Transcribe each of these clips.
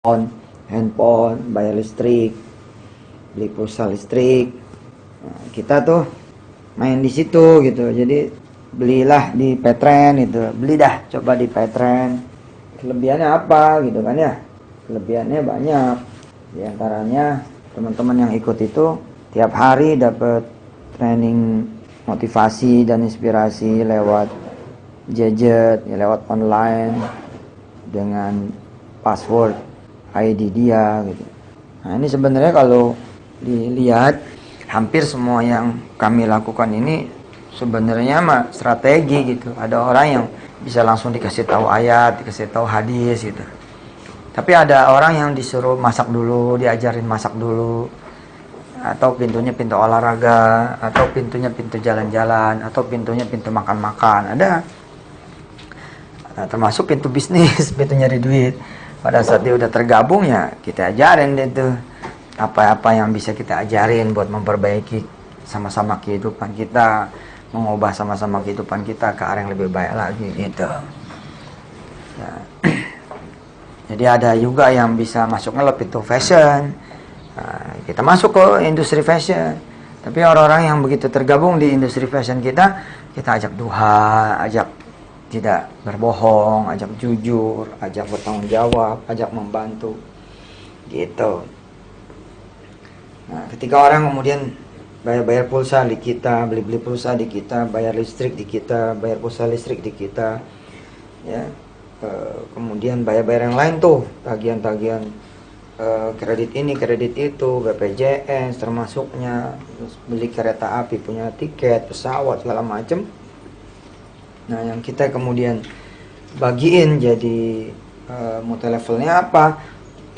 handphone, bayar listrik, beli pulsa listrik. Nah, kita tuh main di situ gitu. Jadi belilah di Petren gitu. Beli dah, coba di Petren. Kelebihannya apa gitu kan ya? Kelebihannya banyak. Di antaranya teman-teman yang ikut itu tiap hari dapat training motivasi dan inspirasi lewat gadget, ya, lewat online dengan password ID dia gitu. Nah, ini sebenarnya kalau dilihat hampir semua yang kami lakukan ini sebenarnya mah strategi gitu. Ada orang yang bisa langsung dikasih tahu ayat, dikasih tahu hadis gitu. Tapi ada orang yang disuruh masak dulu, diajarin masak dulu, atau pintunya pintu olahraga, atau pintunya pintu jalan-jalan, atau pintunya pintu makan-makan. Ada. Nah, termasuk pintu bisnis, pintu nyari duit. Pada saat dia udah tergabung ya kita ajarin dia tuh apa-apa yang bisa kita ajarin buat memperbaiki sama-sama kehidupan kita, mengubah sama-sama kehidupan kita ke arah yang lebih baik lagi gitu. Ya. Jadi ada juga yang bisa masuknya lebih pintu fashion. Nah, kita masuk ke industri fashion. Tapi orang-orang yang begitu tergabung di industri fashion kita ajak duha, ajak tidak berbohong, ajak jujur, ajak bertanggung jawab, ajak membantu gitu. Nah, ketika orang kemudian bayar pulsa di kita, beli pulsa di kita, bayar listrik di kita, bayar pulsa listrik di kita, ya, kemudian bayar yang lain tuh, tagihan-tagihan kredit ini, kredit itu, BPJS termasuknya, terus beli kereta api, punya tiket, pesawat segala macem. Nah, yang kita kemudian bagiin jadi multi levelnya apa?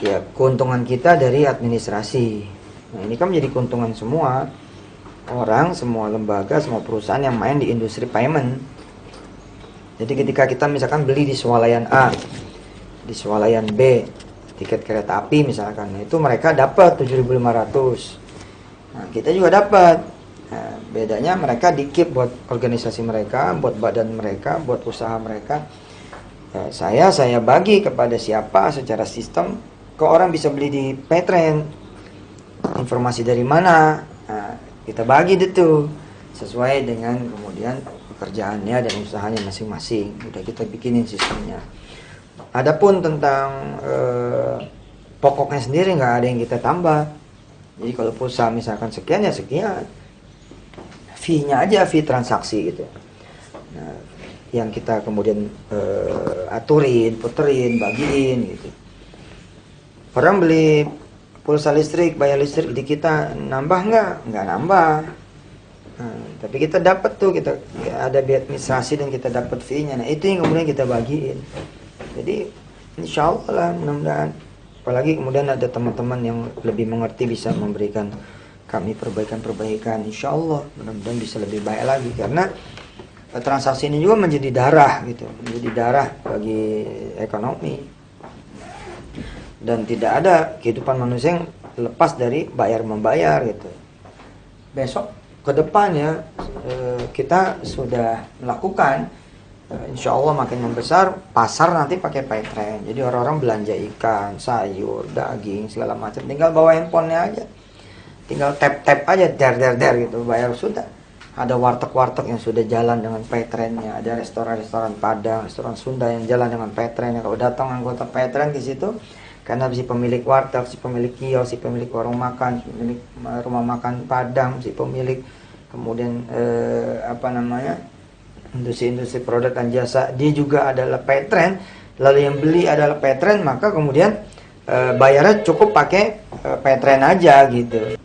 Ya, keuntungan kita dari administrasi. Nah, ini kan menjadi keuntungan semua orang, semua lembaga, semua perusahaan yang main di industri payment. Jadi ketika kita misalkan beli di swalayan A, di swalayan B, tiket kereta api misalkan, itu mereka dapat 7.500. Nah, kita juga dapat. Nah, bedanya mereka di-keep buat organisasi mereka, buat badan mereka, buat usaha mereka. Saya bagi kepada siapa secara sistem. Kok orang bisa beli di Petren? Informasi dari mana? Nah, kita bagi itu sesuai dengan kemudian pekerjaannya dan usahanya masing-masing. Udah kita bikinin sistemnya. Adapun tentang pokoknya sendiri nggak ada yang kita tambah. Jadi kalau pulsa misalkan sekian ya sekian. Fee-nya aja, fee transaksi gitu. Nah, yang kita kemudian aturin, puterin, bagiin gitu. Orang beli pulsa listrik, bayar listrik di kita, nambah nggak? Nggak nambah. Nah, tapi kita dapat tuh, kita ya, ada biaya administrasi dan kita dapat fee-nya. Nah, itu yang kemudian kita bagiin. Jadi insya Allah lah, mudah-mudahan. Apalagi kemudian ada teman-teman yang lebih mengerti bisa memberikan kami perbaikan-perbaikan, insya Allah mudah-mudahan bisa lebih baik lagi, karena transaksi ini juga menjadi darah gitu, menjadi darah bagi ekonomi, dan tidak ada kehidupan manusia yang lepas dari bayar membayar gitu. Besok ke depan ya kita sudah melakukan, insya Allah makin membesar pasar nanti pakai Petren. Jadi orang-orang belanja ikan, sayur, daging segala macam tinggal bawa handphonenya aja. Tinggal tap aja, der gitu, bayar sudah. Ada warteg yang sudah jalan dengan Petrennya, ada restoran Padang, restoran Sunda yang jalan dengan Petrennya. Kalau datang anggota Petren ke situ, karena si pemilik warteg, si pemilik kios, si pemilik warung makan, si pemilik rumah makan Padang, si pemilik kemudian industri produk dan jasa, dia juga adalah Petren. Lalu yang beli adalah Petren, maka kemudian bayarnya cukup pakai Petren aja gitu.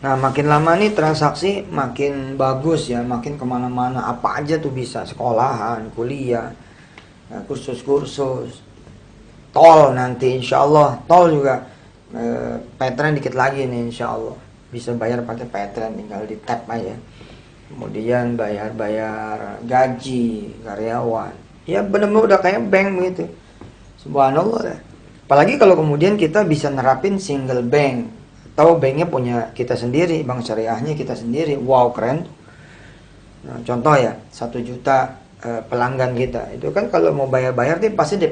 Nah, makin lama nih transaksi makin bagus ya, makin kemana-mana, apa aja tuh bisa, sekolahan, kuliah, kursus, tol nanti insya Allah, tol juga Petren dikit lagi nih insya Allah, bisa bayar pakai Petren, tinggal di tap aja. Kemudian bayar gaji karyawan, ya benar-benar udah kayak bank begitu, subhanallah ya. Apalagi kalau kemudian kita bisa nerapin single bank, atau banknya punya kita sendiri, bank syariahnya kita sendiri, wow keren. Nah, contoh ya, 1 juta pelanggan kita, itu kan kalau mau bayar dia pasti deposit